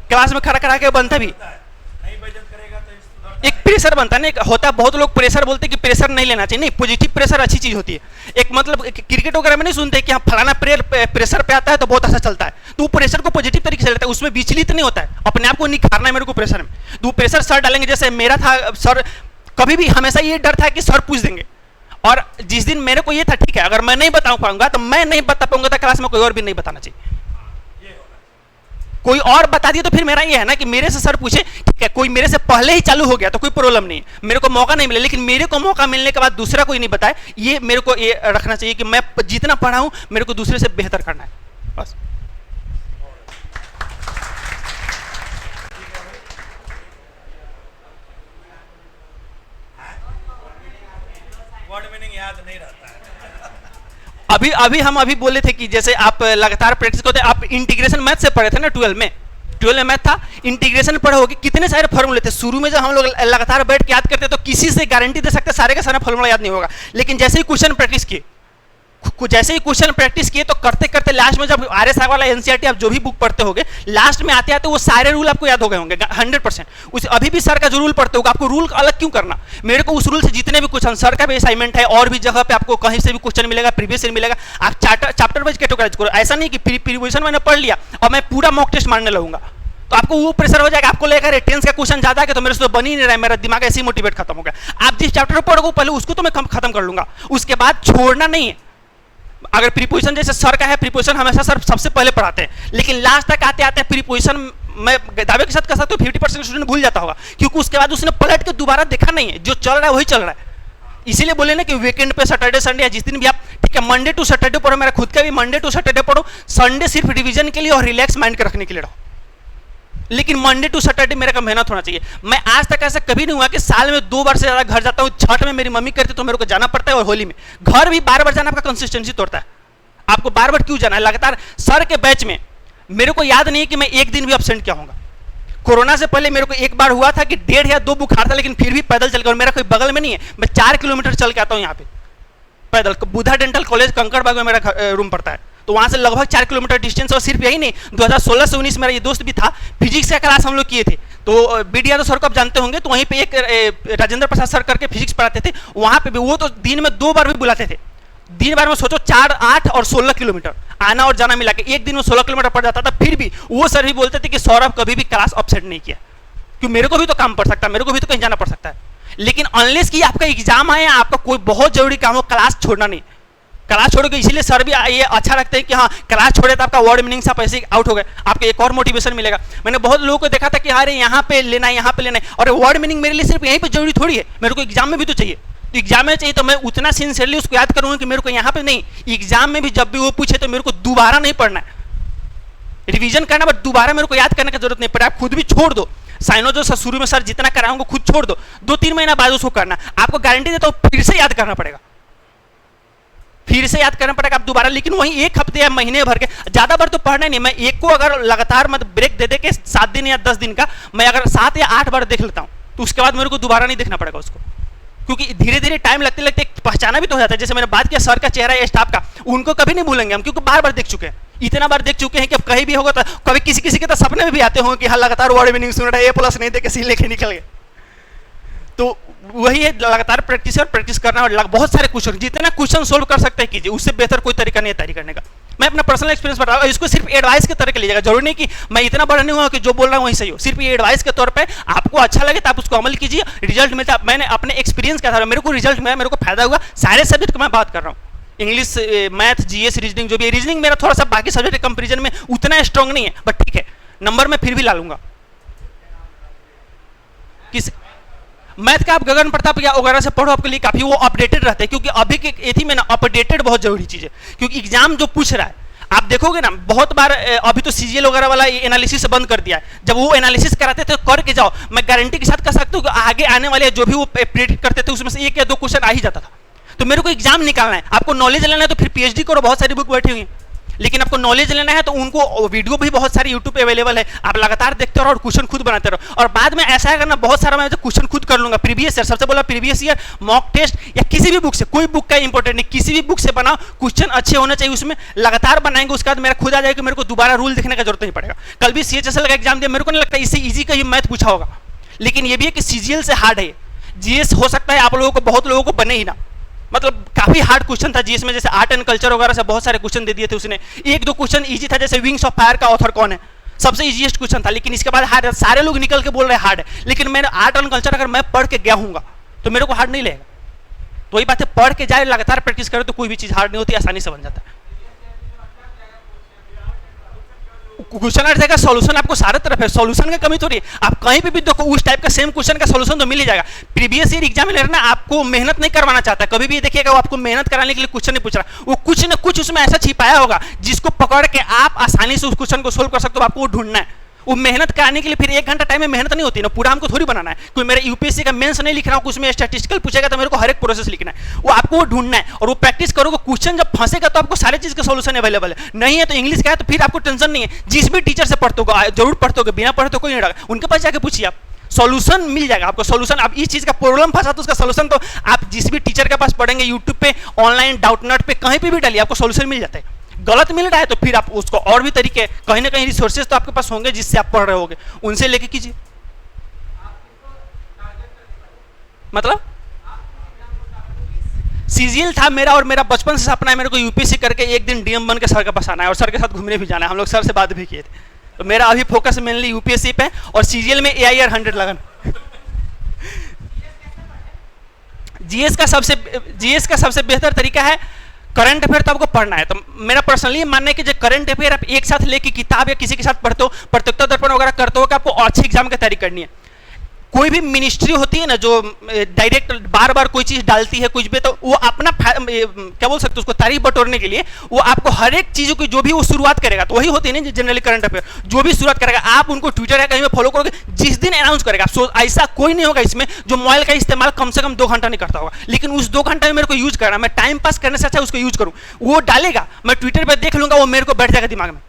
क्लास में खड़ा करा के बनता भी। नहीं बचत करेगा तो इस एक प्रेशर बनता है ना, होता है, बहुत लोग प्रेशर बोलते हैं कि प्रेशर नहीं लेना चाहिए। नहीं, पॉजिटिव प्रेशर अच्छी चीज होती है। एक मतलब क्रिकेट वगैरह में नहीं सुनते कि हाँ फलाना प्रेशर पे आता है तो बहुत अच्छा चलता है, तो वो प्रेशर को पॉजिटिव तरीके से लेता है, उसमें विचलित नहीं होता है, अपने आप को निखारना है मेरे को प्रेशर में, तो वो प्रेशर सर डालेंगे। जैसे मेरा था सर, कभी भी हमेशा ये डर था कि सर पूछ देंगे, और जिस दिन मेरे को ये था ठीक है अगर मैं नहीं बता पाऊंगा तो मैं नहीं बता पाऊंगा तो क्लास में कोई और भी नहीं बताना चाहिए, कोई और बता दिया तो फिर मेरा ये है ना कि मेरे से सर पूछे, ठीक है कोई मेरे से पहले ही चालू हो गया तो कोई प्रॉब्लम नहीं, मेरे को मौका नहीं मिला, लेकिन मेरे को मौका मिलने के बाद दूसरा कोई नहीं बताए, ये मेरे को ये रखना चाहिए कि मैं जितना पढ़ा हूं मेरे को दूसरे से बेहतर करना है, बस। वर्ड मीनिंग याद नहीं रहता है। अभी हम बोले थे कि जैसे आप लगातार प्रैक्टिस करते, आप इंटीग्रेशन मैथ से पढ़े थे ना 12 में मैथ था, इंटीग्रेशन पढ़े होगे, कितने सारे फॉर्मूले थे। शुरू में जब हम लोग लगातार बैठ के याद करते तो किसी से गारंटी दे सकते सारे का सारा फॉर्मूला याद नहीं होगा, लेकिन जैसे ही क्वेश्चन प्रैक्टिस किए तो करते करते लास्ट में जब आर एस वाला एनसीईआरटी आप जो भी बुक पढ़ते होगे, लास्ट में आते आते वो सारे रूल आपको याद हो गए होंगे 100%। उस अभी भी सर का जो रूल पढ़ते होगा, आपको रूल अलग क्यों करना, मेरे को उस रूल से जितने भी क्वेश्चन, सर का भी असाइनमेंट है और भी जगह पे आपको कहीं से भी क्वेश्चन मिलेगा, प्रीवियस ईयर मिलेगा, आप चैप्टर वाइज कैटेगराइज करो। ऐसा नहीं कि प्रीवियस मैंने पढ़ लिया और मैं पूरा मॉक टेस्ट मारने लगूंगा, तो आपको वो प्रेशर हो जाएगा, आपको लेकर टेंस का क्वेश्चन ज्यादा है तो मेरे से बन ही नहीं रहा है, मेरा दिमाग ऐसे ही मोटिवेट खत्म हो गया। आप जिस चैप्टर पढ़ोगे पहले उसको तो मैं खत्म कर लूंगा, उसके बाद छोड़ना नहीं है। अगर प्रीपोजिशन जैसे सर का है, प्रीपोजिशन हमेशा सर सबसे पहले पढ़ाते हैं, लेकिन लास्ट तक आते आते प्रीपोजिशन मैं दावे के साथ कह सकता हूँ 50% स्टूडेंट भूल जाता होगा, क्योंकि उसके बाद उसने पलट के दोबारा देखा नहीं है, जो चल रहा है वही चल रहा है। इसीलिए बोले ना कि वीकेंड पे सैटरडे संडे या जिस दिन भी आप, ठीक है मंडे टू सैटरडे पढ़ो, मेरा खुद का भी मंडे टू सैटरडे पढ़ो, संडे सिर्फ रिवीजन के लिए और रिलैक्स माइंड के रखने के लिए रहो, लेकिन मंडे टू सैटरडे मेरा का मेहनत होना चाहिए। मैं आज तक ऐसा कभी नहीं हुआ कि साल में 2 बार से ज्यादा घर जाता हूँ। छठ में मेरी मम्मी करती तो मेरे को जाना पड़ता है, और होली में घर भी बार जाना आपका कंसिस्टेंसी तोड़ता है। आपको बार क्यों जाना है लगातार? सर के बैच में मेरे को याद नहीं है कि मैं एक दिन भी एब्सेंट क्या होगा। कोरोना से पहले मेरे को एक बार हुआ था कि 1.5 या 2 बुखार था, लेकिन फिर भी पैदल चल गया, और मेरा कोई बगल में नहीं है, मैं 4 किलोमीटर चल के आता हूँ यहाँ पे पैदल। बुधा डेंटल कॉलेज कंकड़बाग में मेरा रूम पड़ता है, तो वहां से लगभग 4 किलोमीटर डिस्टेंस। और सिर्फ यही नहीं, 2016 से 19 मेरा ये दोस्त भी था, फिजिक्स का क्लास हम लोग किए थे, तो बीडिया तो सर को आप जानते होंगे, तो वहीं पे एक राजेंद्र प्रसाद सर करके फिजिक्स पढ़ाते थे, वहां पे भी वो तो दिन में 2 बार भी बुलाते थे। दिन भर में सोचो 4, 8 और 16 किलोमीटर आना और जाना मिला के एक दिन में 16 किलोमीटर पड़ जाता था। फिर भी वो सर भी बोलते थे कि सौरभ कभी भी क्लास अपसेट नहीं किया, क्योंकि मेरे को भी तो काम पड़ सकता है, मेरे को भी तो कहीं जाना पड़ सकता है। लेकिन अनलेस कि आपका एग्जाम आए, आपका कोई बहुत जरूरी काम हो, क्लास छोड़ना नहीं। क्लास छोड़ोगे, इसीलिए सर भी ये अच्छा रखते हैं कि हाँ क्लास छोड़े तो आपका वर्ड मीनिंग से आप ऐसे आउट हो गए, आपको एक और मोटिवेशन मिलेगा। मैंने बहुत लोगों को देखा था कि अरे यहाँ पे लेना है, यहाँ पे लेना है, और वर्ड मीनिंग मेरे लिए सिर्फ यहीं पे जरूरी थोड़ी है, मेरे को एग्जाम में भी तो चाहिए। तो एग्जाम में चाहिए तो मैं उतना सिंसियरली उसको याद करूंगा कि मेरे को यहाँ पे नहीं, एग्जाम में भी जब भी वो पूछे तो मेरे को दोबारा नहीं पढ़ना है, रिवीजन करना, बट दोबारा मेरे को याद करने की जरूरत नहीं पड़े। आप खुद भी छोड़ दो, साइनो जो शुरू में सर जितना कराऊंगा खुद छोड़ दो, 2-3 महीना बाद उसको करना। आपको गारंटी देता हूँ फिर से याद करना पड़ेगा, फिर से याद करना पड़ेगा आप दोबारा, लेकिन वही 1 हफ्ते या महीने भर के, ज्यादा बार तो पढ़ना नहीं। मैं एक को अगर लगातार मतलब ब्रेक दे दे के 7 दिन या 10 दिन का, मैं अगर 7 या 8 बार देख लेता हूँ तो उसके बाद मेरे को दोबारा नहीं देखना पड़ेगा उसको, क्योंकि धीरे धीरे टाइम लगते लगते पहचाना भी तो हो जाता है। जैसे मैंने बात किया सर का चेहरा या स्टाफ का, उनको कभी नहीं भूलेंगे हम, क्योंकि बार देख चुके हैं, इतना बार देख चुके हैं कि अब कहीं भी होगा तो कभी किसी के तो सपने में भी आते होंगे कि हाँ लगातार वर्ड मीनिंग सुन रहा है, A+ नहीं देके C लेके निकल गए। तो वही है, लगातार प्रैक्टिस और प्रैक्टिस करना, और बहुत सारे क्वेश्चन, जितना क्वेश्चन सोल्व कर सकते हैं कीजिए, उससे बेहतर कोई तरीका नहीं है तैयारी करने का। मैं अपना पर्सनल एक्सपीरियंस बता रहा हूँ, इसको सिर्फ एडवाइस के तरह के लीजिएगा, जरूरी नहीं कि मैं इतना बड़ा नहीं हुआ कि जो बोल रहा हूँ वही सही हो, सिर्फ ये एडवाइस के तौर पे आपको अच्छा लगे तो आप उसको अमल कीजिए, रिजल्ट मिलता है। मैंने अपने एक्सपीरियंस क्या था, मेरे को रिजल्ट मिला, मेरे को फायदा हुआ, सारे सब्जेक्ट की मैं बात कर रहा हूँ, इंग्लिश, मैथ, GS, रीजनिंग, जो भी रीजनिंग मेरा थोड़ा सा बाकी सब्जेक्ट के कंपेरिजन में उतना स्ट्रॉन्ग नहीं है, बट ठीक है, नंबर में फिर भी ला लूंगा। किस मैथ का आप गगन प्रताप या वगैरह से पढ़ो, आपके लिए काफी वो अपडेटेड रहते हैं, क्योंकि अभी के एथी में ना अपडेटेड बहुत जरूरी चीज है, क्योंकि एग्जाम जो पूछ रहा है आप देखोगे ना, बहुत बार अभी तो CGL वगैरह वाला एनालिसिस बंद कर दिया है, जब वो एनालिसिस कराते थे करके जाओ, मैं गारंटी के साथ कह सकता हूँ कि आगे आने वाले जो भी वो प्रेडिक्ट करते थे उसमें से 1 या 2 क्वेश्चन आ ही जाता था। तो मेरे को एग्जाम निकालना है, आपको नॉलेज लेना है तो फिर PhD करो, बहुत सारी बुक बैठी हुई है, लेकिन आपको नॉलेज लेना है तो उनको वीडियो भी बहुत सारी यूट्यूब पे अवेलेबल है, आप लगातार देखते रहो और क्वेश्चन खुद बनाते रहो। और बाद में ऐसा है करना, बहुत सारा मैं क्वेश्चन खुद कर लूंगा प्रीवियस ईयर, सबसे बोला प्रीवियस ईयर मॉक टेस्ट या किसी भी बुक से, कोई बुक का इंपॉर्टेंट नहीं, किसी भी बुक से बनाओ, क्वेश्चन अच्छे होने चाहिए उसमें, लगातार बनाएंगे, उसके बाद मेरा खुद आ जाएगा कि मेरे को दोबारा रूल देखने का जरूरत नहीं पड़ेगा। कल भी CHSL का एग्जाम दिया, मेरे को नहीं लगता इससे ईजी का ही मैथ पूछा होगा, लेकिन ये भी है कि CGL से हार्ड है। GS हो सकता है आप लोगों को, बहुत लोगों को बने ही ना, मतलब काफी हार्ड क्वेश्चन था जीएस में, जैसे आर्ट एंड कल्चर वगैरह से बहुत सारे क्वेश्चन दे दिए थे उसने। एक दो क्वेश्चन इजी था, जैसे विंग्स ऑफ फायर का ऑथर कौन है, सबसे इजीएस्ट क्वेश्चन था, लेकिन इसके बाद हार्ड है। सारे लोग निकल के बोल रहे हैं हार्ड है, लेकिन मैंने आर्ट एंड कल्चर अगर मैं पढ़ के गया हूँगा तो मेरे को हार्ड नहीं लगेगा। तो वही बात है, पढ़ के जाए, लगातार प्रैक्टिस करे तो कोई भी चीज हार्ड नहीं होती, आसानी से बन जाता है। क्वेश्चन आंसर का सॉल्यूशन आपको सारे तरफ है, सॉल्यूशन का कमी थोड़ी है। आप कहीं पे भी देखो उस टाइप का सेम क्वेश्चन का सॉल्यूशन तो मिल ही जाएगा। प्रीवियस ईयर एग्जामिनर ना आपको मेहनत नहीं करवाना चाहता, कभी भी देखिएगा वो आपको मेहनत कराने के लिए क्वेश्चन नहीं पूछ रहा, वो कुछ ना कुछ उसमें ऐसा छिपाया होगा जिसको पकड़ के आप आसानी से उस क्वेश्चन को सोल्व कर सकते हो। आपको वो ढूंढना है, वो मेहनत कराने के लिए फिर 1 घंटा टाइम में मेहनत नहीं होती ना, पूरा हमको थोड़ी बनाना है। कोई मेरे यूपीएससी का मेंस नहीं लिख रहा हूं, उसमें स्टैटिस्टिकल पूछेगा तो मेरे को हर एक प्रोसेस लिखना है, वो आपको वो ढूंढना है और वो प्रैक्टिस करोगे। क्वेश्चन जब फंसेगा तो आपको सारे चीज का सॉल्यूशन अवेलेबल है, नहीं है तो इंग्लिश का है तो फिर आपको टेंशन नहीं है। जिस भी टीचर से पढ़ते हो जरूर पढ़ते हो, बिना पढ़े तो कोई नहीं रहेगा, उनके पास जाके पूछिए, आप सॉल्यूशन मिल जाएगा आपको। सॉल्यूशन, आप इस चीज का प्रॉब्लम फंसा तो उसका सॉल्यूशन तो आप जिस भी टीचर के पास पढ़ेंगे, यूट्यूब पे, ऑनलाइन, डाउटनेट पे, कहीं पे भी डालिए, आपको सॉल्यूशन मिल जाता है। गलत मिल रहा है तो फिर आप उसको और भी तरीके, कहीं ना कहीं रिसोर्सेज तो आपके पास होंगे जिससे आप पढ़ रहे होगे, उनसे लेके कीजिए। मतलब सीजीएल था मेरा, और मेरा बचपन से सपना है मेरे को यूपीएससी करके एक दिन डीएम बन के सर के पास आना है और सर के साथ घूमने भी जाना है। हम लोग सर से बात भी किए थे, तो मेरा अभी फोकस मेनली यूपीएससी पे और सीजीएल में AIR 100 लगन। जीएस का सबसे बेहतर तरीका है करंट अफेयर, तो आपको पढ़ना है। तो मेरा पर्सनली मानना है कि जो करंट अफेयर आप एक साथ लेके किताब या किसी के साथ पढ़ते हो, प्रत्युत्तर दर्पण वगैरह करते हो, कि आपको अच्छे एग्जाम की तैयारी करनी है। कोई भी मिनिस्ट्री होती है ना जो डायरेक्ट बार बार कोई चीज डालती है कुछ भी, तो वो अपना क्या बोल सकते हो उसको, तारीफ बटोरने के लिए वो आपको हर एक चीजों की जो भी वो शुरुआत करेगा, तो वही होती है ना जनरली करंट अफेयर, जो भी शुरुआत करेगा आप उनको ट्विटर या कहीं में फॉलो करोगे, जिस दिन अनाउंस करेगा, ऐसा कोई नहीं होगा इसमें जो मोबाइल का इस्तेमाल कम से कम 2 घंटा नहीं करता होगा, लेकिन उस 2 घंटा में मेरे को यूज करना, मैं टाइम पास करने से अच्छा उसको यूज करूँ। वो डालेगा, मैं ट्विटर पर देख लूंगा, वो मेरे को बैठ जाएगा दिमाग में।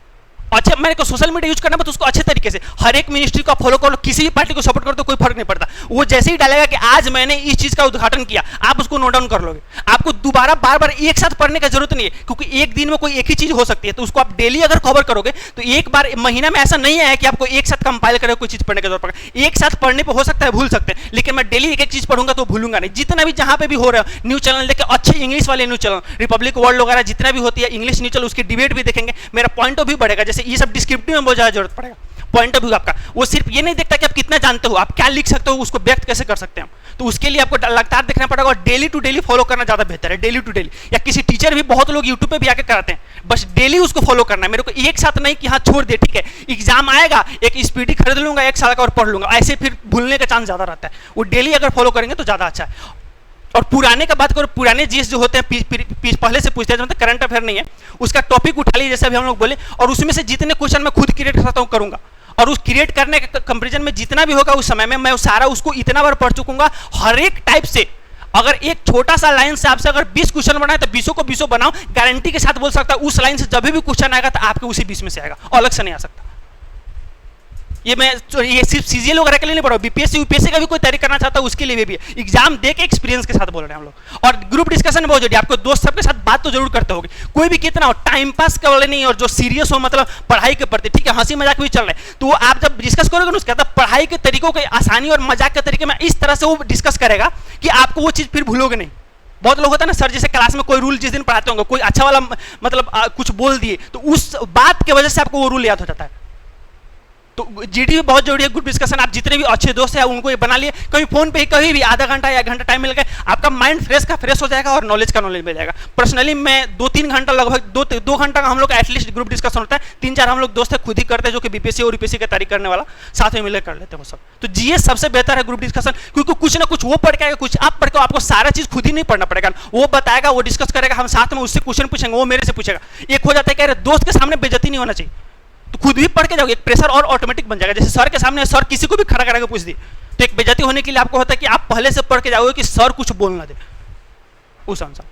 अच्छा, मेरे को सोशल मीडिया यूज करना है तो उसको अच्छे तरीके से, हर एक मिनिस्ट्री को फॉलो करो, किसी भी पार्टी को सपोर्ट करो तो कोई फर्क नहीं पड़ता। वो जैसे ही डालेगा कि आज मैंने इस चीज का उद्घाटन किया, आप उसको नोट डाउन कर लोगे। आपको दोबारा बार बार एक साथ पढ़ने की जरूरत नहीं है, क्योंकि एक दिन में कोई एक ही चीज हो सकती है, तो उसको आप डेली अगर कवर करोगे तो एक बार महीना में ऐसा नहीं है कि आपको एक साथ कंपाइल करे कोई चीज पढ़ने की जरूरत पड़ेगा। एक साथ पढ़ने पर हो सकता है भूल सकते हैं, लेकिन मैं डेली एक एक चीज पढ़ूंगा तो भूलूंगा नहीं। जितना भी जहां पे भी हो रहा है, न्यूज चैनल देखे, अच्छे इंग्लिश वाले न्यूज चैनल, रिपब्लिक वर्ल्ड वगैरह जितना भी होती है इंग्लिश न्यूज चैनल, उसकी डिबेट भी देखेंगे, मेरा पॉइंट ऑफ व्यू बढ़ेगा। जैसे ये सब डिस्क्रिप्टिव बहुत ज्यादा जरूरत पड़ेगा, पॉइंट ऑफ व्यू आपका वो सिर्फ ये नहीं देखता कि आप कितना जानते हो, आप क्या लिख सकते हो, उसको व्यक्त कैसे कर सकते हैं, तो उसके लिए आपको लगातार देखना पड़ेगा और डेली टू डेली फॉलो करना ज्यादा बेहतर है। डेली टू डेली, या किसी टीचर भी बहुत लोग यूट्यूब पे भी आके कराते हैं, बस डेली उसको फॉलो करना है। मेरे को एक साथ नहीं कि हाँ छोड़ दे, ठीक है एग्जाम आएगा एक स्पीडी खरीद लूंगा 1 साल का और पढ़ लूंगा, ऐसे फिर भूलने का चांस ज्यादा रहता है। वो डेली अगर फॉलो करेंगे तो ज्यादा अच्छा है। और पुराने का बात करो, पुराने जीएस जो होते हैं पहले से पूछते हैं, मतलब करंट अफेयर नहीं है, उसका टॉपिक उठा लीजिए जैसे अभी हम लोग बोले, और उसमें से जितने क्वेश्चन मैं खुद क्रिएट करता हूँ करूंगा, और उस क्रिएट करने के कंपैरिजन में जितना भी होगा उस समय में मैं सारा उसको इतना बार पढ़ चुकूंगा, हर एक टाइप से। अगर एक छोटा सा लाइन से आपसे अगर 20 क्वेश्चन बनाए तो 20 को 20 बनाओ, गारंटी के साथ बोल सकता है उस लाइन से जब भी क्वेश्चन आएगा तो आपके उसी 20 में से आएगा, अलग से नहीं आ सकता। ये सिर्फ सीजीएल वगैरह के लिए नहीं पढ़ा, बीपीएससी यूपीएससी का भी कोई तैयारी करना चाहता है उसके लिए भी है। एग्जाम दे के एक्सपीरियंस के साथ बोल रहे हैं हम लोग। और ग्रुप डिस्कशन बहुत जरूरी, आपको दोस्त सबके साथ बात तो जरूर करते होगे, कोई भी कितना हो, टाइम पास के वाले नहीं, और जो सीरियस हो मतलब पढ़ाई के प्रति, ठीक है हंसी मजाक भी चल रहा है, तो आप जब डिस्कस करोगे ना उसका, तब पढ़ाई के तरीकों के आसानी और मजाक के तरीके में इस तरह से वो डिस्कस करेगा कि आपको वो चीज फिर भूलोगे नहीं। बहुत लोग होता है ना सर, जैसे क्लास में कोई रूल जिस दिन पढ़ाते होंगे, कोई अच्छा वाला मतलब कुछ बोल दिए तो उस बात की वजह से आपको वो रूल याद हो जाता है। तो जीडी भी बहुत जरूरी है, ग्रुप डिस्कशन। आप जितने भी अच्छे दोस्त हैं उनको ये बना लिए, कभी फोन पे ही कभी भी आधा घंटा या 1 घंटा टाइम मिल गया, आपका माइंड फ्रेश का फ्रेश हो जाएगा और नॉलेज का नॉलेज मिल जाएगा। पर्सनली मैं 2-3 घंटा, लगभग 2 घंटा का हम लोग एटलीस्ट ग्रुप डिस्कशन होता है। 3-4 हम लोग दोस्त है खुद ही करते हैं, जो कि बीपीएससी और यूपीएससी की तैयारी करने वाला साथ में मिलकर कर लेते हैं वो सब। तो जीएस सबसे बेहतर है ग्रुप डिस्कशन, क्योंकि कुछ ना कुछ वो पढ़ के आएगा, कुछ आप पढ़ के, आपको सारा चीज खुद ही नहीं पढ़ना पड़ेगा, वो बताएगा, वो डिस्कस करेगा, हम साथ में उससे क्वेश्चन पूछेंगे, वो मेरे से पूछेगा। एक हो जाता है कि अरे दोस्त के सामने बेइज्जती नहीं होना चाहिए, तो खुद भी पढ़ के जाओगे, एक प्रेशर और ऑटोमेटिक बन जाएगा। जैसे सर के सामने सर किसी को भी खड़ा करके पूछ दिए, तो एक बेइज्जती होने के लिए आपको होता है कि आप पहले से पढ़ के जाओगे कि सर कुछ बोल ना दे उस अनुसार।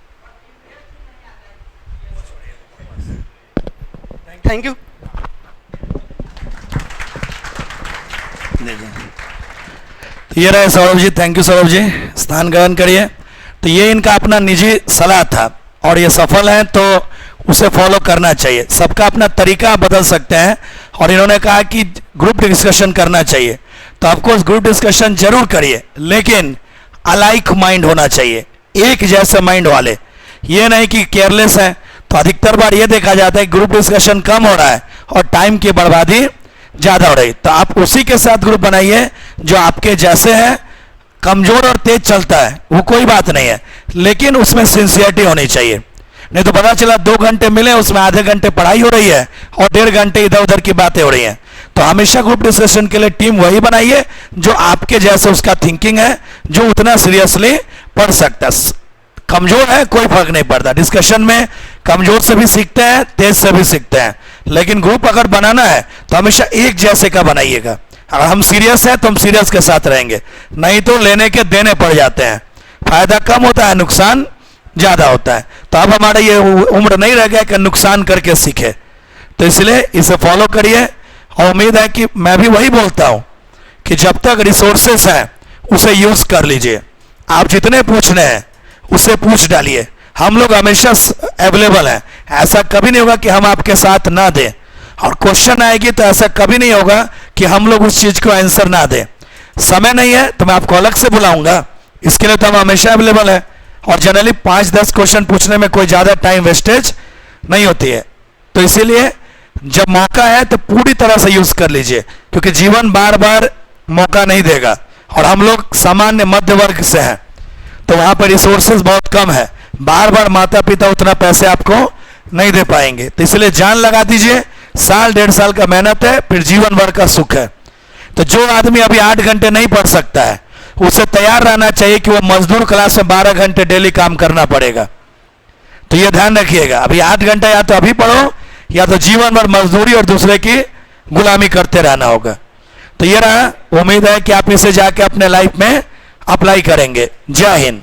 Thank you. ये रहे सौरभ जी, थैंक यू सौरभ जी, स्थान ग्रहण करिए। तो ये इनका अपना निजी सलाह था और ये सफल है तो उसे फॉलो करना चाहिए। सबका अपना तरीका बदल सकते हैं और इन्होंने कहा कि ग्रुप डिस्कशन करना चाहिए, तो ऑफकोर्स ग्रुप डिस्कशन जरूर करिए, लेकिन अलाइक माइंड होना चाहिए, एक जैसे माइंड वाले। ये नहीं कि केयरलेस है। तो अधिकतर बार ये देखा जाता है ग्रुप डिस्कशन कम हो रहा है और टाइम की बर्बादी ज़्यादा हो रही। तो आप उसी के साथ ग्रुप बनाइए जो आपके जैसे है, कमजोर और तेज चलता है वो कोई बात नहीं है, लेकिन उसमें सिंसियरिटी होनी चाहिए। नहीं तो पता चला 2 घंटे मिले, उसमें आधे घंटे पढ़ाई हो रही है और 1.5 घंटे इधर उधर की बातें हो रही हैं। तो हमेशा ग्रुप डिस्कशन के लिए टीम वही बनाइए जो आपके जैसे उसका थिंकिंग है, जो उतना सीरियसली पढ़ सकता है। कमजोर है कोई फर्क नहीं पड़ता, डिस्कशन में कमजोर से भी सीखते हैं, तेज से भी सीखते हैं, लेकिन ग्रुप अगर बनाना है तो हमेशा एक जैसे का बनाइएगा। अगर हम सीरियस हैं तो हम सीरियस के साथ रहेंगे, नहीं तो लेने के देने पड़ जाते हैं, फायदा कम होता है, नुकसान ज्यादा होता है। तो अब हमारा ये उम्र नहीं रह गया कि नुकसान करके सीखे, तो इसलिए इसे फॉलो करिए। और उम्मीद है कि मैं भी वही बोलता हूं कि जब तक रिसोर्सेस हैं उसे यूज कर लीजिए। आप जितने पूछने हैं उसे पूछ डालिए, हम लोग हमेशा अवेलेबल हैं। ऐसा कभी नहीं होगा कि हम आपके साथ ना दें, और क्वेश्चन आएगी तो ऐसा कभी नहीं होगा कि हम लोग उस चीज को आंसर ना दें। समय नहीं है तो मैं आपको अलग से बुलाऊंगा, इसके लिए तो हम हमेशा अवेलेबल है। और जनरली 5-10 क्वेश्चन पूछने में कोई ज्यादा टाइम वेस्टेज नहीं होती है। तो इसीलिए जब मौका है तो पूरी तरह से यूज कर लीजिए, क्योंकि जीवन बार बार मौका नहीं देगा और हम लोग सामान्य मध्य वर्ग से हैं, तो वहां पर रिसोर्सेज बहुत कम है, बार बार माता पिता उतना पैसे आपको नहीं दे पाएंगे। तो इसलिए जान लगा दीजिए, 1-1.5 साल का मेहनत है, फिर जीवन भर का सुख है। तो जो आदमी अभी 8 घंटे नहीं पढ़ सकता है उसे तैयार रहना चाहिए कि वो मजदूर क्लास में 12 घंटे डेली काम करना पड़ेगा। तो ये ध्यान रखिएगा, अभी 8 घंटा या तो अभी पढ़ो या तो जीवन भर मजदूरी और दूसरे की गुलामी करते रहना होगा। तो ये रहा, उम्मीद है कि आप इसे जाके अपने लाइफ में अप्लाई करेंगे। जय हिंद।